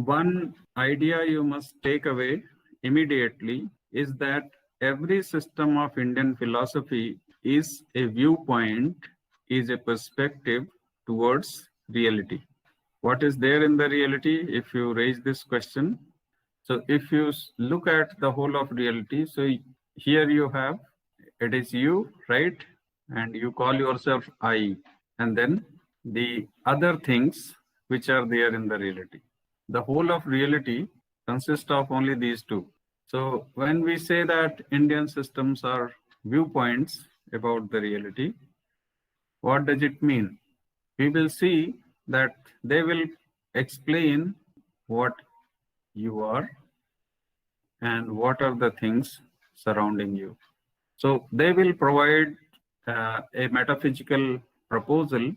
one idea you must take away immediately is that every system of Indian philosophy is a viewpoint, is a perspective towards reality. What is there in the reality if you raise this question? So if you look at the whole of reality, so here you have, it is you, right? And you call yourself I, and then the other things which are there in the reality. The whole of reality consists of only these two. So when we say that Indian systems are viewpoints about the reality, what does it mean? We will see that they will explain what you are and what are the things surrounding you. So they will provide a metaphysical proposal.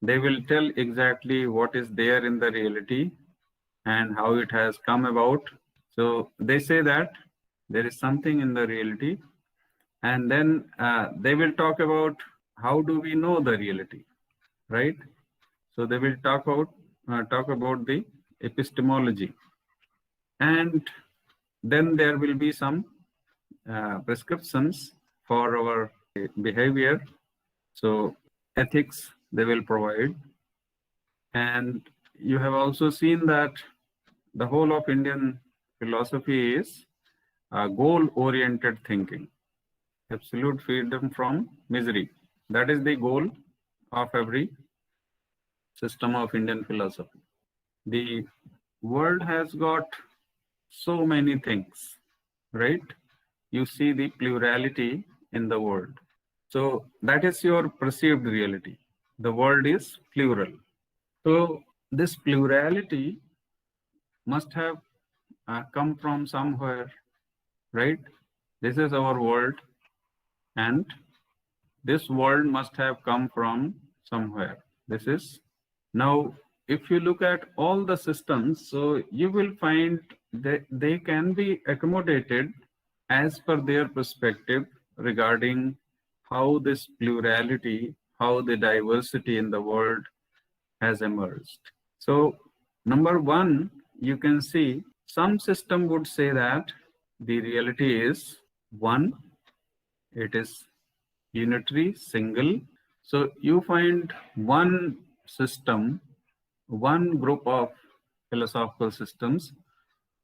They will tell exactly what is there in the reality and how it has come about. So they say that there is something in the reality, and then they will talk about how do we know the reality, right? So they will talk about the epistemology, and then there will be some prescriptions for our behavior. So ethics they will provide, and you have also seen that the whole of Indian philosophy is goal-oriented thinking, absolute freedom from misery. That is the goal of every system of Indian philosophy. The world has got so many things, right? You see the plurality in the world. So that is your perceived reality. The world is plural. So this plurality must have come from somewhere, right? This is our world, and this world must have come from somewhere. This is now, if you look at all the systems, so you will find that they can be accommodated as per their perspective regarding how this plurality, how the diversity in the world has emerged. So number one, you can see some system would say that the reality is one, it is unitary, single. So you find one system, one group of philosophical systems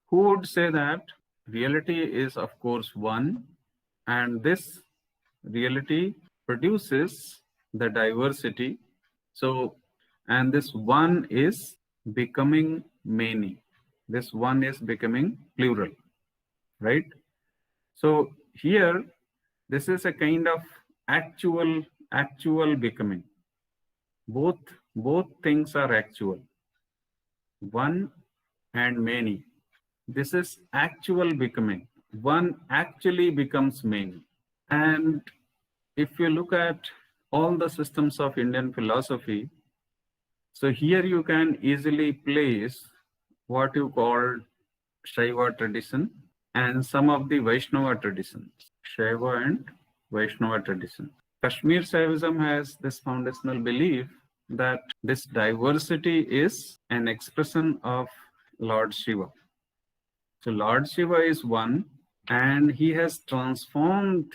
who would say that reality is of course one, and this reality produces the diversity. So, and this one is becoming many. This one is becoming plural, right? So here, this is a kind of actual becoming. Both things are actual. One and many. This is actual becoming. One actually becomes many. And if you look at all the systems of Indian philosophy, so here you can easily place what you call Shaiva tradition and some of the Vaishnava traditions, Shaiva and Vaishnava tradition. Kashmir Shaivism has this foundational belief that this diversity is an expression of Lord Shiva. So Lord Shiva is one, and he has transformed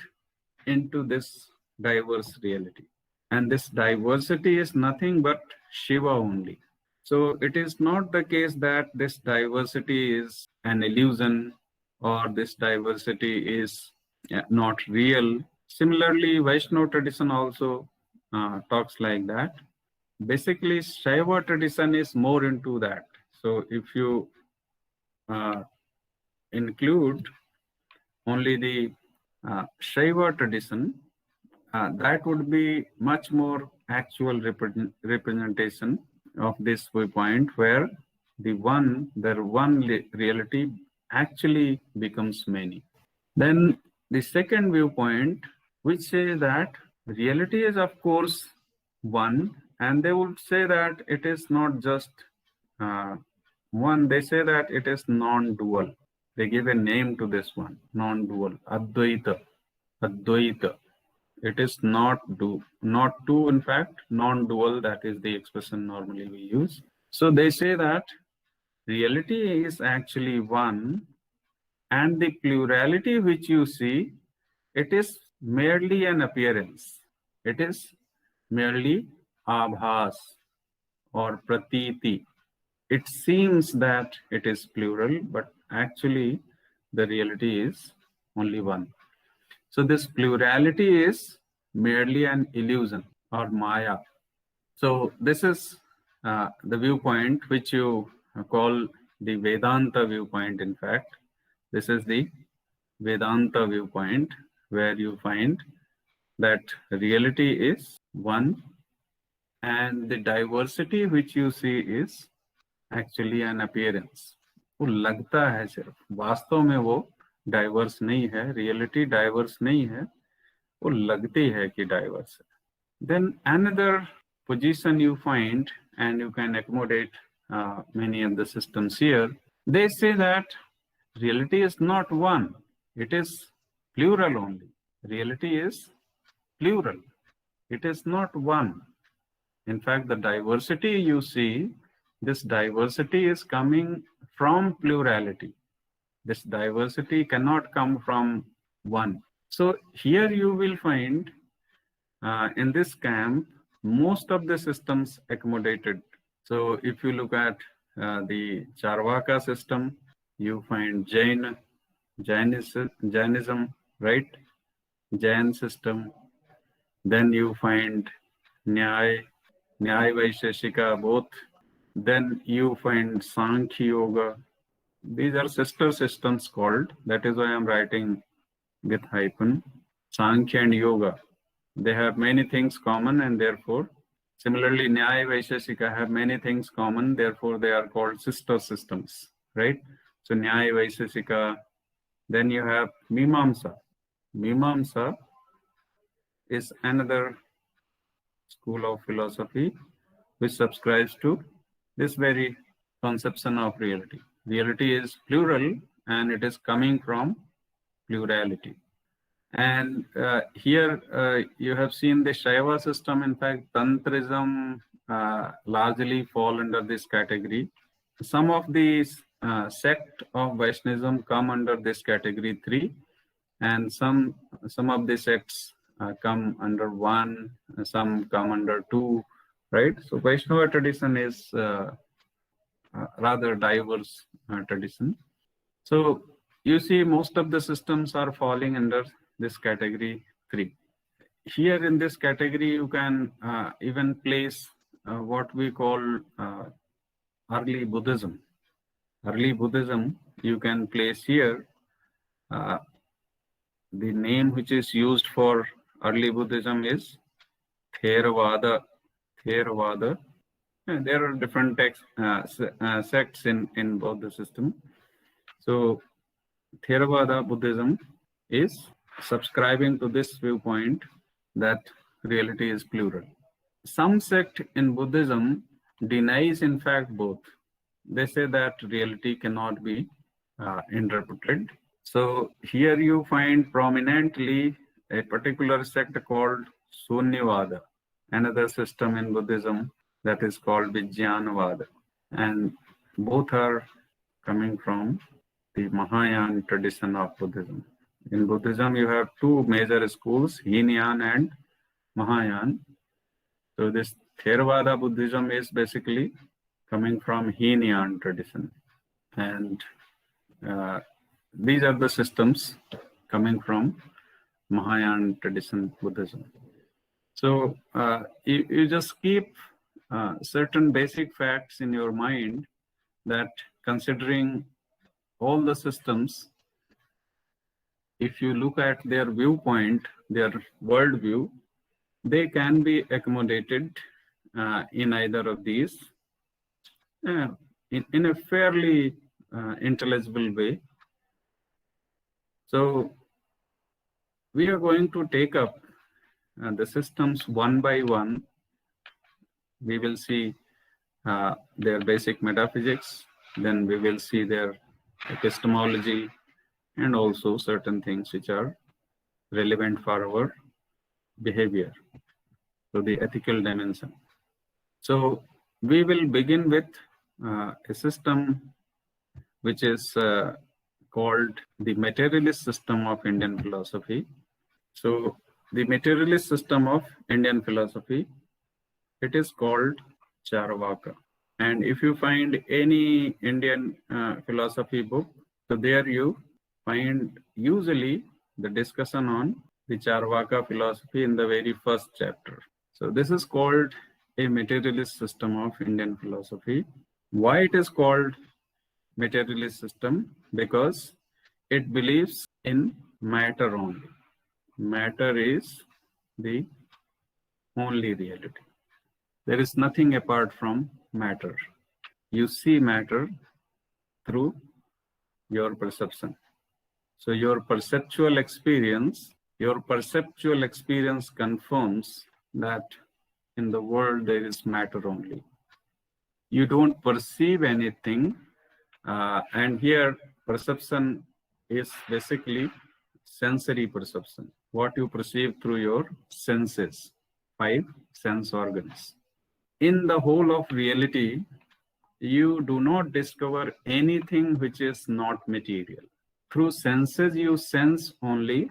into this diverse reality. And this diversity is nothing but Shiva only. So it is not the case that this diversity is an illusion or this diversity is not real. Similarly, Vaishnava tradition also talks like that. Basically, Shaiva tradition is more into that. So if you include only the Shaiva tradition, that would be much more actual representation of this viewpoint, where the one reality actually becomes many. Then the second viewpoint, which says that reality is of course one, and they would say that it is not just one, they say that it is non-dual. They give a name to this one, non-dual, Advaita. Advaita. It is not two, in fact, non-dual, that is the expression normally we use. So they say that reality is actually one, and the plurality which you see, it is merely an appearance. It is merely abhas or pratiti. It seems that it is plural, but actually the reality is only one. So this plurality is merely an illusion or maya. So this is the viewpoint which you call the Vedanta viewpoint. In fact, this is the Vedanta viewpoint where you find that reality is one and the diversity which you see is actually an appearance. वो लगता है सिर्फ, वास्तव में वो diverse नहीं है, reality diverse नहीं है, वो लगती है कि डाइवर्स है. Then another position you find, and you can accommodate many of the systems here, they say that reality is not one, it is plural only. Reality is plural, it is not one. In fact, the diversity you see, this diversity is coming from plurality. This diversity cannot come from one. So here you will find in this camp, most of the systems accommodated. So if you look at the Charvaka system, you find Jainism, right? Jain system. Then you find Nyaya Vaisheshika, both. Then you find Sankhya Yoga. These are sister systems called. That is why I'm writing with hyphen. Sankhya and Yoga. They have many things common, and therefore, similarly, Nyaya Vaisheshika have many things common, therefore they are called sister systems, right? So Nyaya Vaisheshika, then you have Mimamsa. Mimamsa is another school of philosophy which subscribes to this very conception of reality. Reality is plural and it is coming from plurality. And here you have seen the Shaiva system. In fact, Tantrism largely fall under this category. Some of these sect of Vaishnavism come under this category 3, and some of the sects come under 1, some come under 2, right? So Vaishnava tradition is rather diverse tradition. So you see most of the systems are falling under this category 3. Here in this category, you can even place what we call early Buddhism. Early Buddhism, you can place here. The name which is used for early Buddhism is Theravada. Theravada. And there are different sects in both the system. So Theravada Buddhism is subscribing to this viewpoint that reality is plural. Some sect in Buddhism denies, in fact, both. They say that reality cannot be interpreted. So here you find prominently a particular sect called Sunyavada, another system in Buddhism that is called Vijnanavada. And both are coming from the Mahayana tradition of Buddhism. In Buddhism, you have two major schools, Hinayana and Mahayana. So this Theravada Buddhism is basically coming from Hinayana tradition. And these are the systems coming from Mahayana tradition Buddhism. So you just keep certain basic facts in your mind that considering all the systems, if you look at their viewpoint, their worldview, they can be accommodated in either of these in a fairly intelligible way. So we are going to take up the systems one by one. We will see their basic metaphysics, then we will see their epistemology, and also certain things which are relevant for our behavior, so the ethical dimension. So we will begin with a system which is called the materialist system of Indian philosophy. So the materialist system of Indian philosophy, it is called Charvaka. And if you find any Indian philosophy book, so there you find usually the discussion on the Charvaka philosophy in the very first chapter. So this is called a materialist system of Indian philosophy. Why it is called materialist system? Because it believes in matter only. Matter is the only reality. There is nothing apart from matter. You see matter through your perception. So your perceptual experience confirms that in the world there is matter only. You don't perceive anything, and here perception is basically sensory perception, what you perceive through your senses, 5 sense organs. In the whole of reality, you do not discover anything which is not material. Through senses, you sense only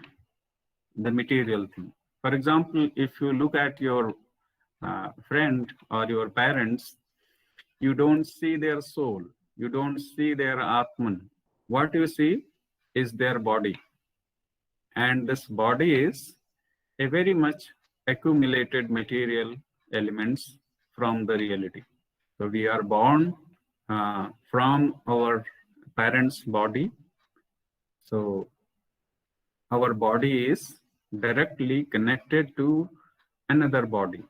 the material thing. For example, if you look at your friend or your parents, you don't see their soul, you don't see their Atman. What you see is their body. And this body is a very much accumulated material elements from the reality. So we are born from our parents' body. So our body is directly connected to another body,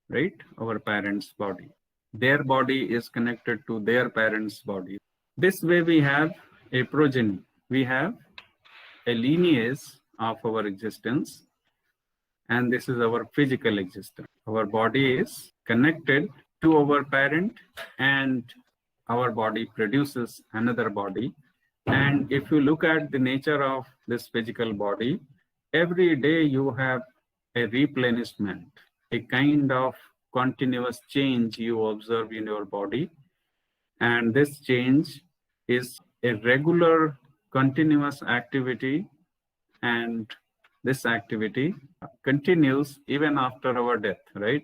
right? Our parents' body. Their body is connected to their parents' body. This way we have a progeny. We have a lineage of our existence, and this is our physical existence. Our body is connected to our parent, and our body produces another body. And if you look at the nature of this physical body, every day you have a replenishment, a kind of continuous change you observe in your body. And this change is a regular, continuous activity, and this activity continues even after our death, right?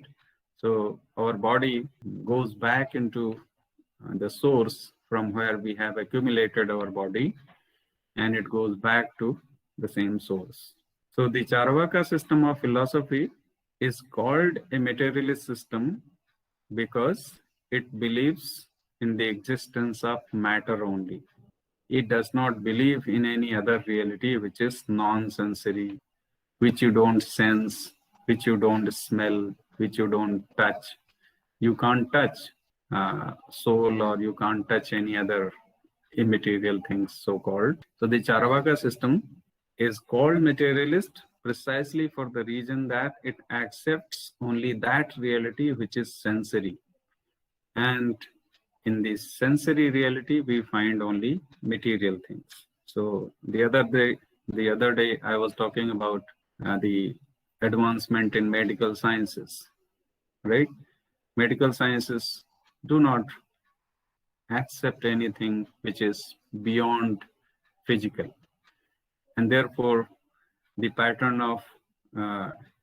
So our body goes back into the source from where we have accumulated our body, and it goes back to the same source. So the Charvaka system of philosophy is called a materialist system because it believes in the existence of matter only. It does not believe in any other reality which is non-sensory, which you don't sense, which you don't smell, which you don't touch. You can't touch soul, or you can't touch any other immaterial things, so-called. So the Charvaka system is called materialist precisely for the reason that it accepts only that reality which is sensory. And in this sensory reality, we find only material things. So the other day, I was talking about the advancement in medical sciences, right? Medical sciences do not accept anything which is beyond physical. And therefore, the pattern of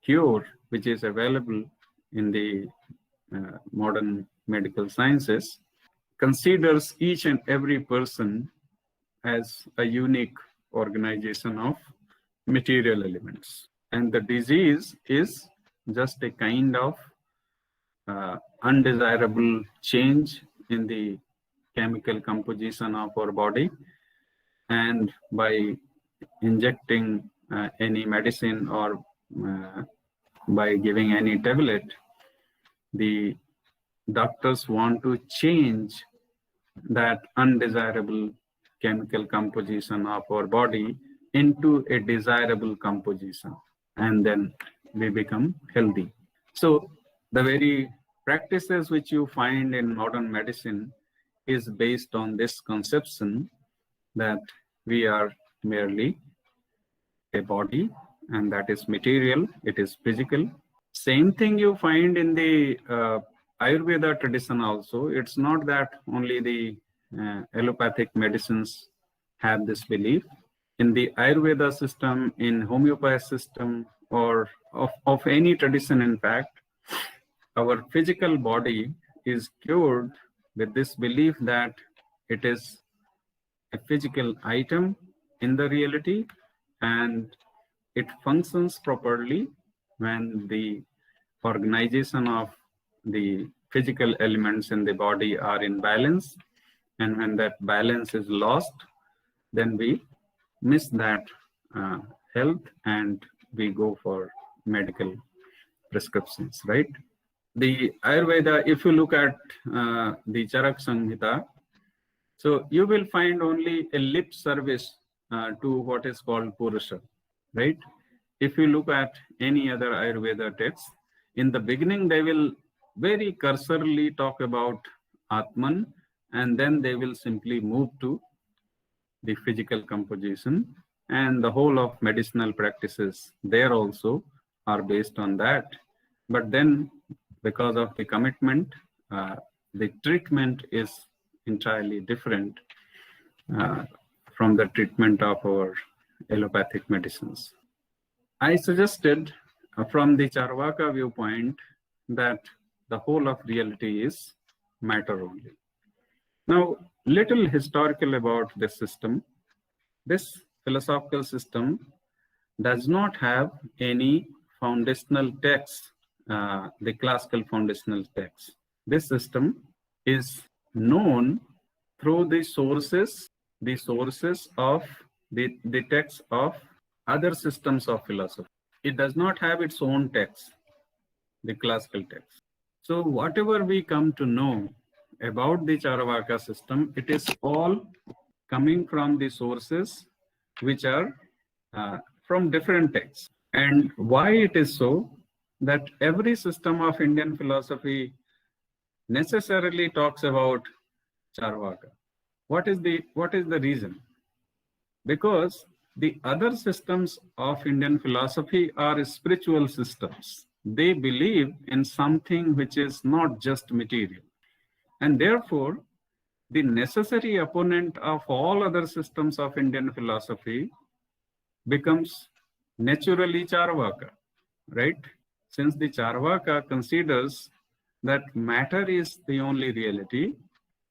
cure which is available in the modern medical sciences considers each and every person as a unique organization of material elements. And the disease is just a kind of undesirable change in the chemical composition of our body. And by injecting any medicine or by giving any tablet, the doctors want to change that undesirable chemical composition of our body into a desirable composition, and then we become healthy. So the very practices which you find in modern medicine is based on this conception that we are merely a body, and that is material, it is physical. Same thing you find in the Ayurveda tradition also, it's not that only the allopathic medicines have this belief. In the Ayurveda system, in homeopathy system, or of any tradition, in fact, our physical body is cured with this belief that it is a physical item in the reality, and it functions properly when the organization of the physical elements in the body are in balance. And when that balance is lost, then we miss that health and we go for medical prescriptions, right? The Ayurveda, if you look at the Charak Samhita, so you will find only a lip service to what is called Purusha, right? If you look at any other Ayurveda text, in the beginning they will very cursorily talk about Atman, and then they will simply move to the physical composition, and the whole of medicinal practices there also are based on that. But then, because of the commitment, the treatment is entirely different from the treatment of our allopathic medicines. I suggested from the Charvaka viewpoint that the whole of reality is matter only. Now, little historical about this system. This philosophical system does not have any foundational text, the classical foundational text. This system is known through the sources of the texts of other systems of philosophy. It does not have its own text, the classical text. So whatever we come to know about the Charvaka system, it is all coming from the sources which are from different texts. And why it is so? That every system of Indian philosophy necessarily talks about Charvaka. What is the reason? Because the other systems of Indian philosophy are spiritual systems. They believe in something which is not just material. And therefore, the necessary opponent of all other systems of Indian philosophy becomes naturally Charvaka, right? Since the Charvaka considers that matter is the only reality,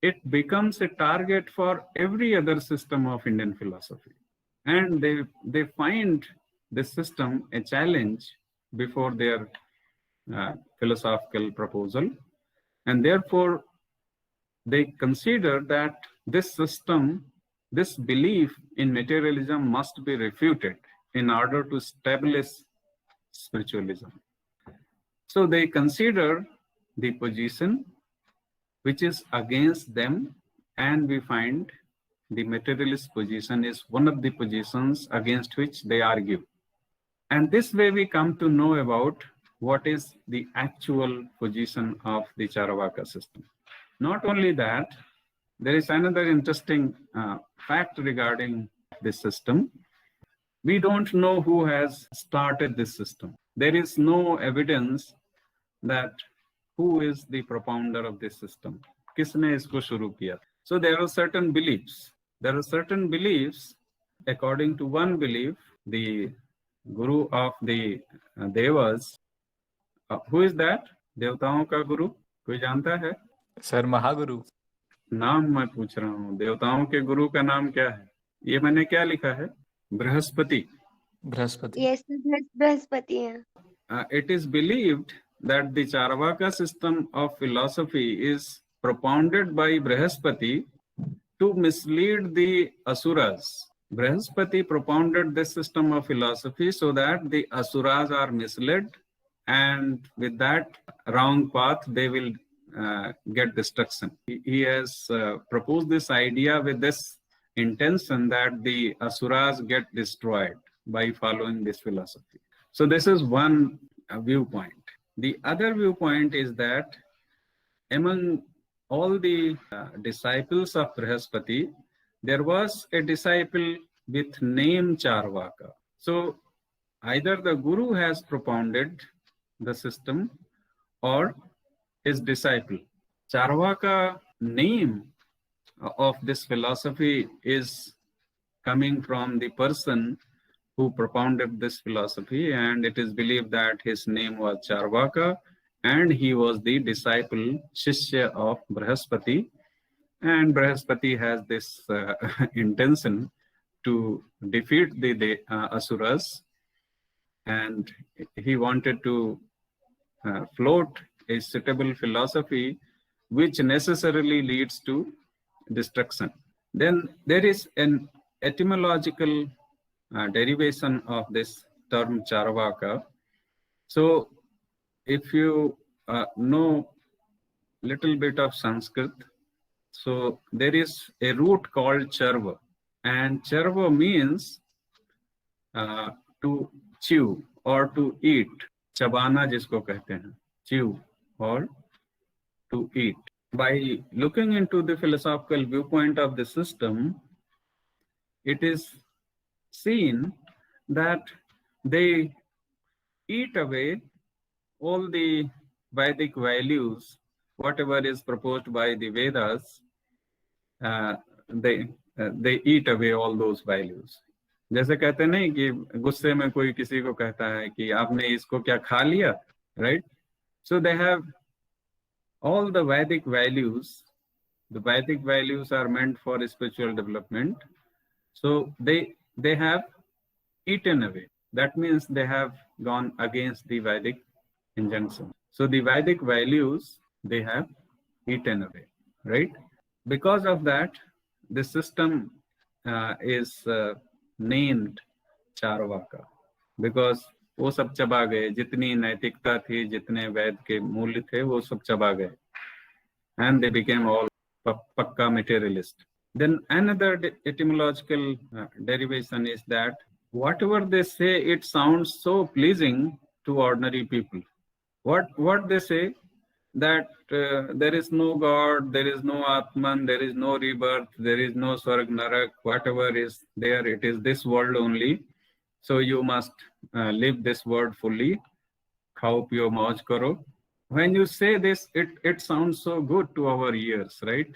it becomes a target for every other system of Indian philosophy. And they find this system a challenge before their philosophical proposal. And therefore, they consider that this system, this belief in materialism must be refuted in order to establish spiritualism. So they consider the position which is against them, and we find the materialist position is one of the positions against which they argue. And this way we come to know about what is the actual position of the Charvaka system. Not only that, there is another interesting fact regarding this system. We don't know who has started this system. There is no evidence that who is the propounder of this system. Kisne isko shuru kiya? So there are certain beliefs. There are certain beliefs. According to one belief, the guru of the Devas, who is that? देवताओं का गुरु कोई जानता है? Sir Mahaguru. नाम मैं पूछ रहा हूँ, देवताओं के गुरु का नाम क्या है? ये मैंने क्या लिखा है? Brihaspati. Brihaspati. Yes, Brihaspati. It is believed that the Charvaka system of philosophy is propounded by Brihaspati to mislead the Asuras. Brihaspati propounded this system of philosophy so that the Asuras are misled, and with that wrong path they will get destruction. He has proposed this idea with this intention that the Asuras get destroyed by following this philosophy. So this is one viewpoint. The other viewpoint is that among all the disciples of Brihaspati, there was a disciple with name Charvaka. So either the guru has propounded the system, or his disciple. Charvaka name of this philosophy is coming from the person who propounded this philosophy, and it is believed that his name was Charvaka, and he was the disciple, Shishya of Brahaspati. And Brahaspati has this intention to defeat the Asuras, and he wanted to float a suitable philosophy which necessarily leads to destruction. Then there is an etymological derivation of this term Charvaka. So if you know little bit of Sanskrit, so there is a root called Charva, and Charva means to chew or to eat. Chabana जिसको कहते हैं, chew or to eat. By looking into the philosophical viewpoint of the system, it is seen that they eat away all the Vedic values, whatever is proposed by the Vedas, they eat away all those values. जैसे कहते नहीं कि गुस्से में कोई किसी को कहता है कि आपने इसको क्या खा लिया, right? So they have all the Vedic values. The Vedic values are meant for spiritual development. So they have eaten away. That means they have gone against the Vedic injunction. So the Vedic values they have eaten away, right? Because of that, the system is named Charvaka, because वो सब चबा गए, जितनी नैतिकता थी, जितने वेद के मूल्य थे, वो सब चबा गए, and they became all pakka materialist. Then another etymological derivation is that whatever they say, it sounds so pleasing to ordinary people. What they say, that there is no God, there is no Atman, there is no rebirth, there is no Swarg Narak, whatever is there, it is this world only. So you must live this world fully. Khao piyo mauj karo. When you say this, it sounds so good to our ears, right?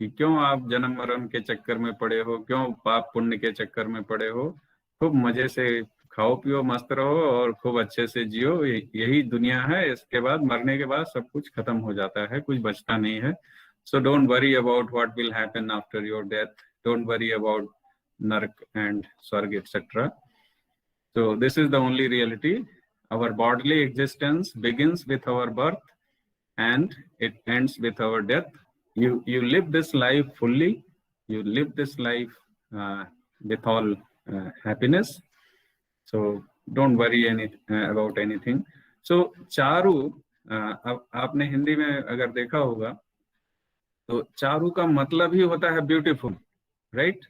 कि क्यों आप जन्म मरण के चक्कर में पड़े हो, क्यों पाप पुण्य के चक्कर में पड़े हो, खूब मजे से खाओ पियो मस्त रहो और खूब अच्छे से जियो, यही दुनिया है, इसके बाद मरने के बाद सब कुछ खत्म हो जाता है, कुछ बचता नहीं है. So don't worry about what will happen after your death. Don't worry about Narak and Swarg, etc. So this is the only reality. Our bodily existence begins with our birth and it ends with our death. You live this life fully. You live this life with all happiness. So don't worry about anything. So चारु, अब आपने हिंदी में अगर देखा होगा तो चारु का मतलब ही होता है ब्यूटीफुल, राइट?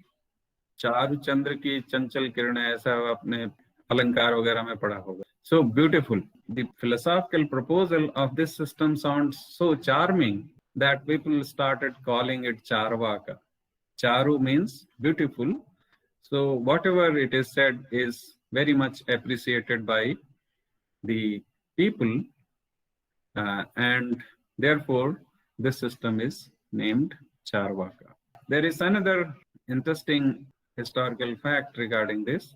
चारु चंद्र की चंचल किरणें, ऐसा आपने अलंकार वगैरह में पढ़ा होगा. So beautiful. The philosophical proposal of this system sounds so charming that people started calling it Charvaka. Charu means beautiful. So whatever it is said is very much appreciated by the people, and therefore this system is named Charvaka. There is another interesting historical fact regarding this.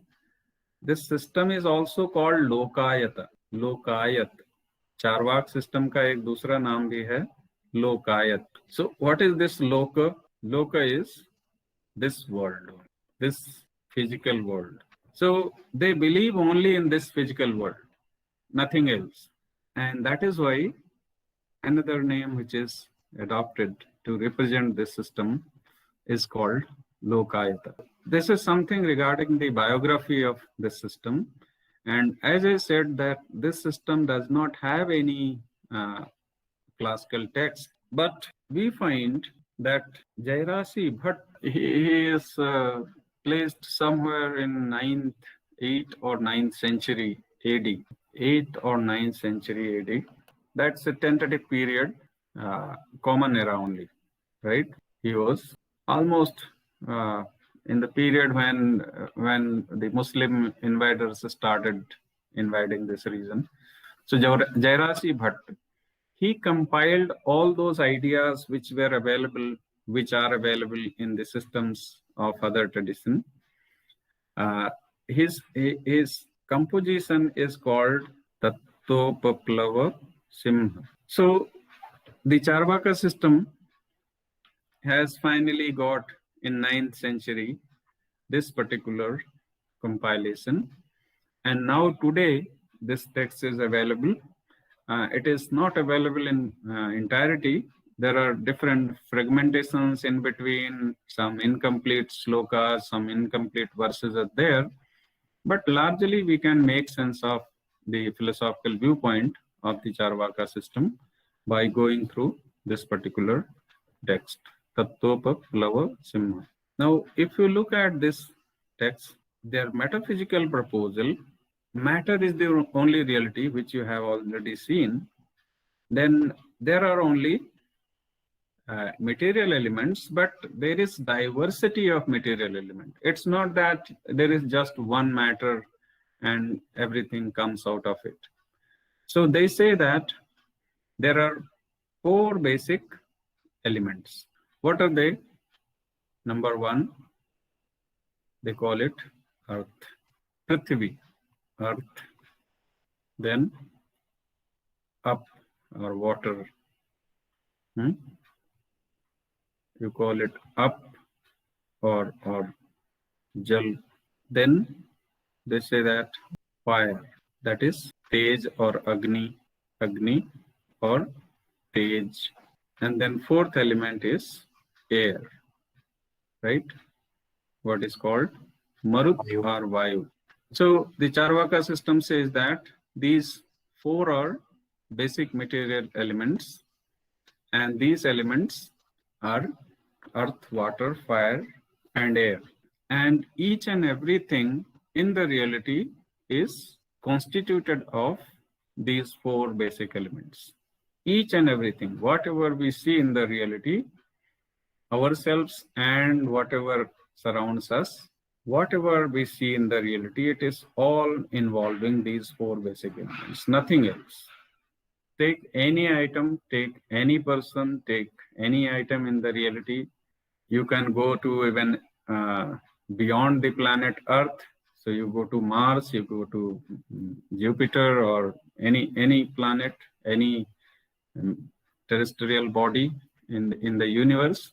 This system is also called Lokayata. Lokayat. Charvak system का एक दूसरा नाम भी है Lokayat. So what is this Loka? Loka is this world, this physical world. So they believe only in this physical world, nothing else. And that is why another name which is adopted to represent this system is called Lokayata. This is something regarding the biography of this system. And as I said, that this system does not have any classical text, but we find that Jairasi Bhatt, he is placed somewhere in 8th or 9th century AD. 8th or 9th century AD. That's a tentative period, common era only, right? He was almost in the period when the Muslim invaders started invading this region. So Jairasi Bhatt, he compiled all those ideas which are available in the systems of other tradition. His composition is called Tattopaplava Simha. So the Charvaka system has finally got in 9th century this particular compilation, and now today this text is available. It is not available in entirety. There are different fragmentations in between, some incomplete slokas, some incomplete verses are there, but largely we can make sense of the philosophical viewpoint of the Charvaka system by going through this particular text, Tattopaplava Simha. Now, if you look at this text, their metaphysical proposal, matter is the only reality which you have already seen, then there are only material elements, but there is diversity of material element. It's not that there is just one matter and everything comes out of it. So they say that there are 4 basic elements. What are they? Number 1, they call it earth, Prithvi, earth. Then up or water. You call it up or jal. Then they say that fire, that is tej or agni or tej. And then 4th element is air, right? What is called marut or vayu. So the Charvaka system says that these 4 are basic material elements, and these elements are earth, water, fire, and air. And each and everything in the reality is constituted of these 4 basic elements. Each and everything, whatever we see in the reality, ourselves and whatever surrounds us, whatever we see in the reality, it is all involving these 4 basic elements, nothing else. Take any item, take any person, take any item in the reality. You can go to even beyond the planet Earth. So you go to Mars, you go to Jupiter, or any planet, any terrestrial body in the universe.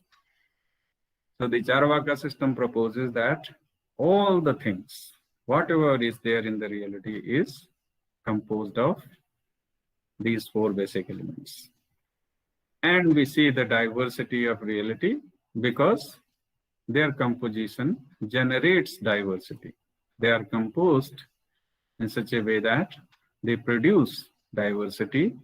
So the Charvaka system proposes that all the things, whatever is there in the reality, is composed of these 4 basic elements. And we see the diversity of reality because their composition generates diversity. They are composed in such a way that they produce diversity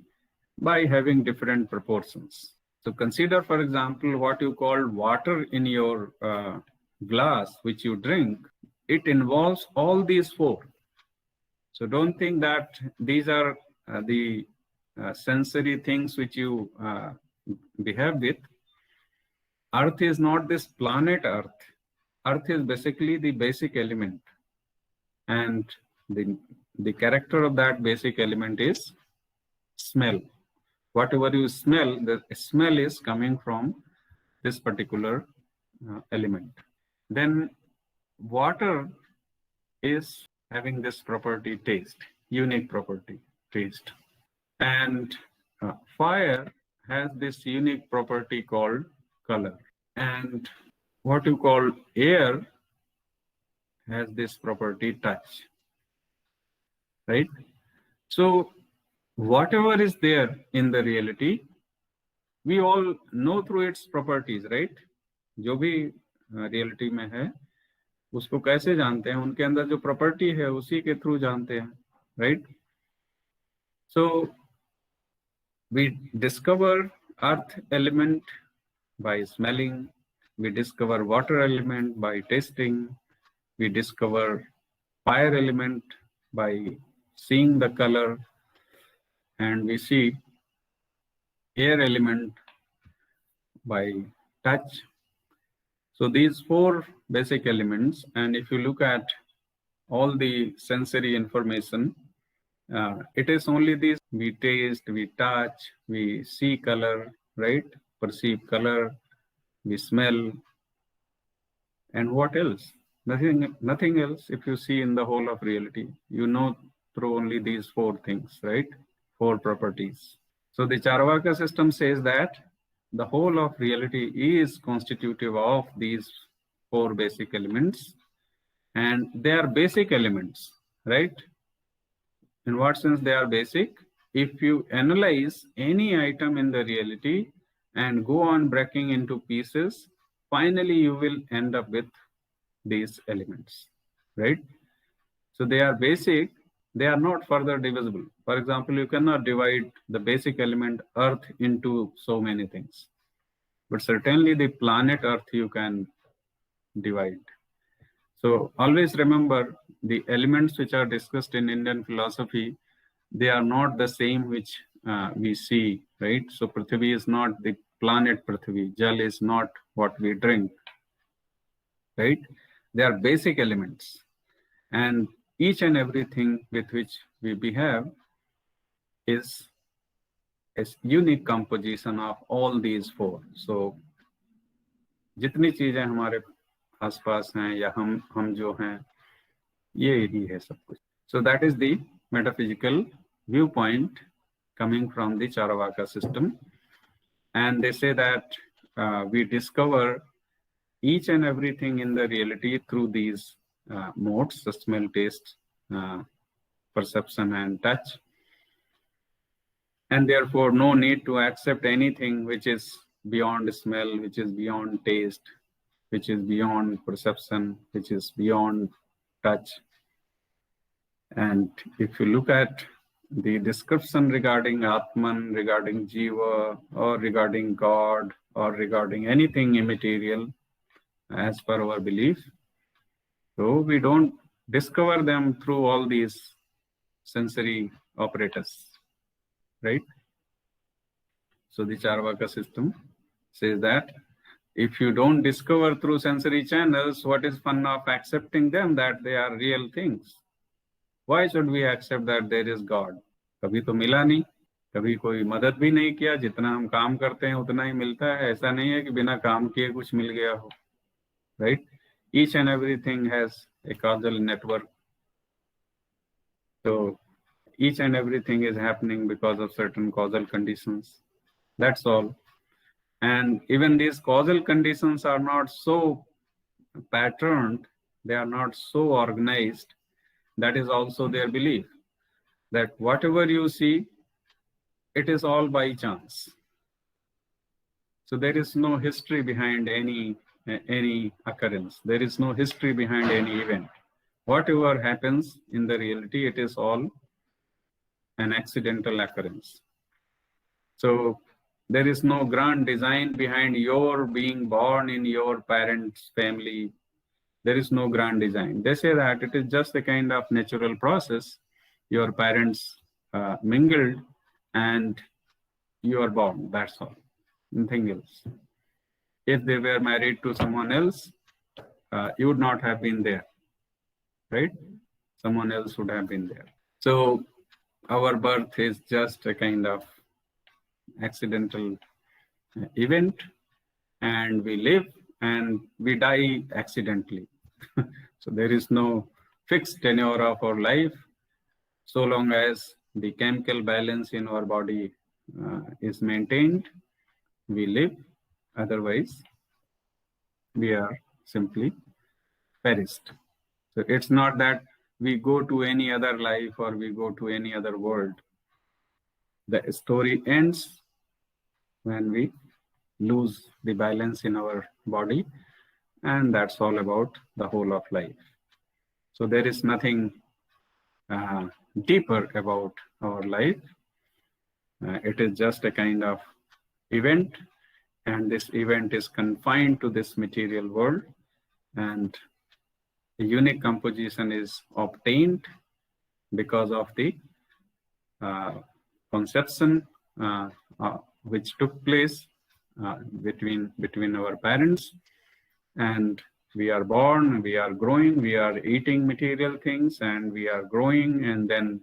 by having different proportions. So consider, for example, what you call water in your glass, which you drink. It involves all these 4. So don't think that these are the sensory things which you behave with. Earth is not this planet Earth. Earth is basically the basic element. And the character of that basic element is smell. Whatever you smell, the smell is coming from this particular element. Then water is having this property taste, unique property taste. And fire has this unique property called color. And what you call air has this property touch, right? So whatever is there in the reality, we all know through its properties, right? जो भी reality में है, उसको कैसे जानते हैं? उनके अंदर जो property है, उसी के through जानते हैं, right? So we discover earth element by smelling, we discover water element by tasting, we discover fire element by seeing the color, and we see air element by touch. So these 4 basic elements, and if you look at all the sensory information, It is only these: we taste, we touch, we see color, right? Perceive color, we smell, and what else? Nothing else. If you see in the whole of reality, you know through only these four things, right? Four properties. So the Charvaka system says that the whole of reality is constitutive of these four basic elements, and they are basic elements, right? In what sense they are basic? If you analyze any item in the reality and go on breaking into pieces, finally you will end up with these elements, right? So they are basic, they are not further divisible. For example, you cannot divide the basic element Earth into so many things, but certainly the planet Earth you can divide. So always remember, the elements which are discussed in Indian philosophy, they are not the same which we see, right? So Prithvi is not the planet Prithvi, Jal is not what we drink, right? They are basic elements, and each and everything with which we behave is a unique composition of all these four. So जितनी चीजें हमारे आसपास हैं या हम जो हैं, ये ही है सब कुछ. So that is the metaphysical viewpoint coming from the Charvaka system, and they say that we discover each and everything in the reality through these modes: the smell, taste, perception, and touch. And therefore, no need to accept anything which is beyond smell, which is beyond taste, which is beyond perception, which is beyond touch. And if you look at the description regarding Atman, regarding Jiva, or regarding God, or regarding anything immaterial, as per our belief, so we don't discover them through all these sensory apparatus, right? So the Charvaka system says that if you don't discover through sensory channels, what is fun of accepting them that they are real things? Why should we accept that there is God? कभी तो मिला नहीं, कभी कोई मदद भी नहीं किया, जितना हम काम करते हैं उतना ही मिलता है. ऐसा नहीं है कि बिना काम किए कुछ मिल गया हो, right? Each and everything has a causal network. So each and everything is happening because of certain causal conditions. That's all. And even these causal conditions are not so patterned, they are not so organized. That is also their belief, that whatever you see, it is all by chance. So there is no history behind any occurrence. There is no history behind any event. Whatever happens in the reality, it is all an accidental occurrence. So there is no grand design behind your being born in your parents' family. There is no grand design. They say that it is just a kind of natural process. Your parents mingled and you are born. That's all. Nothing else. If they were married to someone else, you would not have been there, right? Someone else would have been there. So our birth is just a kind of accidental event, and we live and we die accidentally. So there is no fixed tenure of our life. So long as the chemical balance in our body is maintained, we live. Otherwise, we are simply perished. So it's not that we go to any other life or we go to any other world. The story ends when we lose the balance in our body, and that's all about the whole of life. So there is nothing deeper about our life. It is just a kind of event, and this event is confined to this material world, and a unique composition is obtained because of the conception which took place between our parents. And we are born, we are growing, we are eating material things, and we are growing, and then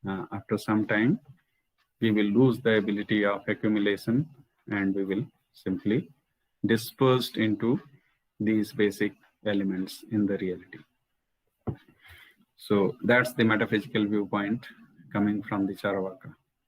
after some time, we will lose the ability of accumulation and we will simply dispersed into these basic elements in the reality. So that's the metaphysical viewpoint coming from the Charvaka.